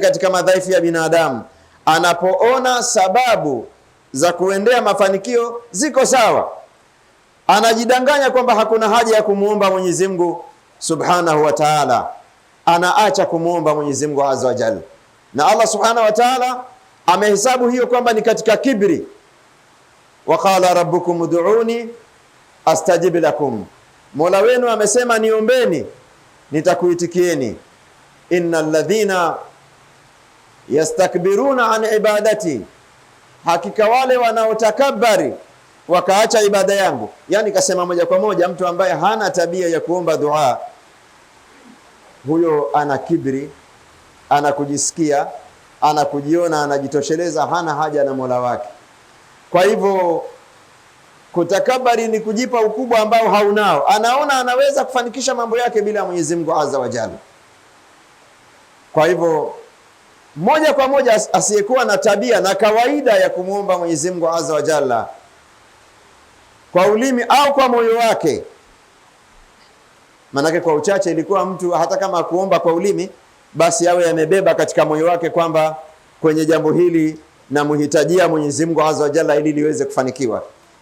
katika madhaifu ya binadamu, anapoona sababu za kuendea mafanikio ziko sawa, anajidanganya kwamba hakuna haja ya kumuomba Mwenyezi Mungu Subhanahu wa Ta'ala, anaacha kumuomba Mwenyezi Mungu Azza wa Jalla. Na Allah Subhanahu wa Ta'ala amehesabu hiyo kwamba ni katika kibri. Wa qala rabbukum ud'uni astajib lakum, Mola wenu amesema niombeni nitakuitikieni. Innal ladhina yastakbiruna an ibadati, hakika wale wanaotakabari wakaacha ibada yangu. Yani kasema moja kwa moja, mtu ambaye hana tabia ya kuomba dua, huyo ana kibri, ana kujisikia, ana kujiona, anajitosheleza, hana haja na Mola wake. Kwa hivyo kutakabari ni kujipa ukubwa ambao haunao, anaona anaweza kufanikisha mambo yake bila Mwenyezi Mungu Azza wa Jalla. Kwa hivyo moja kwa moja asiyekuwa na tabia na kawaida ya kumuomba Mwenyezi Mungu Azza wa Jalla kwa ulimi au kwa moyo wake, manake kwa uchache ilikuwa mtu hata kama kuomba kwa ulimi, basi awe amebeba katika moyo wake kwamba kwenye jambo hili na muhitajia Mwenyezi Mungu Azza wa Jalla ili liweze kufanikiwa.